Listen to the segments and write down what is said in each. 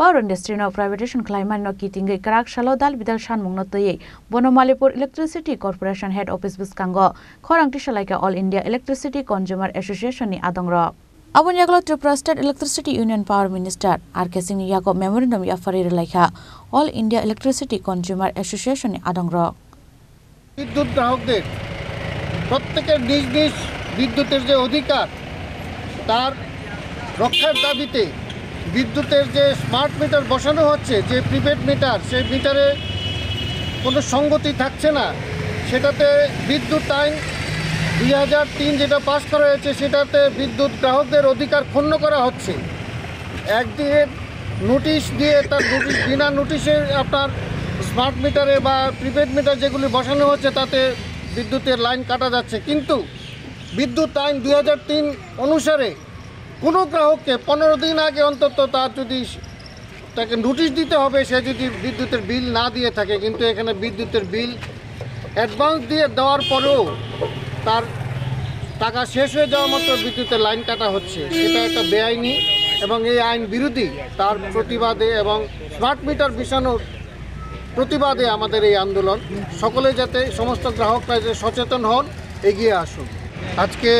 Power industry no privatization climate no kiting karak shalodal bidal shan mungno toye Bonomalipur Electricity Corporation Head Office biskango khorang tisalaika All India Electricity Consumer Association ni adongro Abun yaklo Tripura State Electricity Union Power Minister R.K. Singh yako memorandum ya farir laika All India Electricity Consumer Association ni adongro বিদ্যুৎ গ্রাহকদের প্রত্যেকের নিজ নিজ বিদ্যুতের যে অধিকার তার রক্ষার দাবিতে বিদ্যুতের যে স্মার্ট মিটার বসানো হচ্ছে যে প্রিপেড মিটার সেই মিটারে কোনো সঙ্গতি থাকছে না সেটাতে বিদ্যুৎ আইন 2003 যেটা পাস করা হয়েছে সেটাতে বিদ্যুৎ গ্রাহকদের অধিকার ক্ষুণ্ণ করা হচ্ছে একদিকে নোটিশ দিয়ে তার নোটিশ বিনা নোটিশে আপনার স্মার্ট মিটারে বা প্রিপেড মিটার যেগুলি বসানো হচ্ছে তাতে বিদ্যুতের লাইন কাটা যাচ্ছে কিন্তু বিদ্যুৎ আইন 2003 অনুসারে কোনো গ্রাহককে 15 দিন আগে অন্তত তার যদি তাকে নোটিশ দিতে হবে সে যদি বিদ্যুতের বিল না দিয়ে থাকে কিন্তু এখানে বিদ্যুতের বিল অ্যাডভান্স দিয়ে দেওয়ার পরেও তার টাকা শেষ হয়ে যাওয়া মাত্র বিদ্যুতের লাইন কাটা হচ্ছে সেটা একটা বেআইনি এবং এই আইন বিরোধী তার প্রতিবাদে এবং স্মার্ট মিটার বসানোর প্রতিবাদে আমাদের এই আন্দোলন সকলে যাতে সমস্ত গ্রাহকরা যে সচেতন হন এগিয়ে আসুন আজকে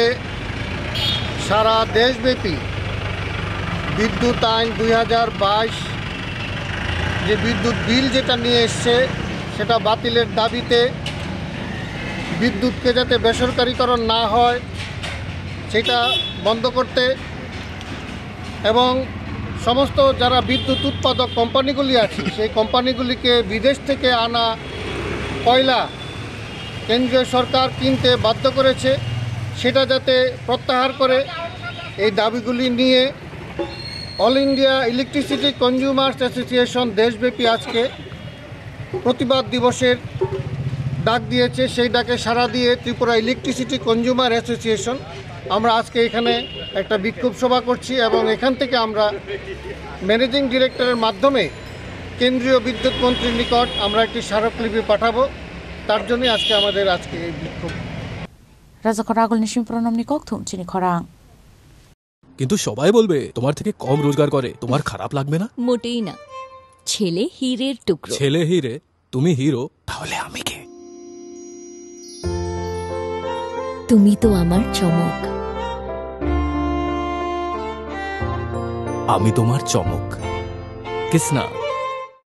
সারা দেশব্যাপী বিদ্যুৎ আইন 2022 যে বিদ্যুৎ বিল যেটা নিয়ে এসছে সেটা বাতিলের দাবিতে বিদ্যুৎকে যাতে বেসরকারীকরণ না হয় সেটা বন্ধ করতে এবং সমস্ত যারা বিদ্যুৎ উৎপাদক কোম্পানিগুলি আছে সেই কোম্পানিগুলিকে বিদেশ থেকে আনা কয়লা কেন্দ্রীয় সরকার কিনতে বাধ্য করেছে সেটা যাতে প্রত্যাহার করে এই দাবিগুলি নিয়ে all India electricity consumers association দেশব্যাপী আজকে প্রতিবাদ দিবসের ডাক দিয়েছে সেই ডাকে সাড়া দিয়ে ত্রিপুরা ইলেকট্রিসিটি কনজিউমার অ্যাসোসিয়েশন আমরা আজকে এখানে একটা বিক্ষোভ সভা করছি এবং এখান থেকে আমরা ম্যানেজিং ডিরেক্টরের মাধ্যমে কেন্দ্রীয় বিদ্যুৎ মন্ত্রীর নিকট আমরা একটি স্মারকলিপি পাঠাবো তার জন্য আজকে আমাদের এই বিক্ষোভ রাজাখরাগুল নিশিম প্রণম নিকক থুমচিনি খরাং কিন্তু সবাই বলবে তোমার থেকে কম রোজগার করে তোমার খারাপ লাগবে না মোটেই না ছেলে হীরের টুকরো ছেলে হিরে তুমি হিরো তাহলে আমি কে তুমি তো আমার চমক আমি তোমার চমক কিসনা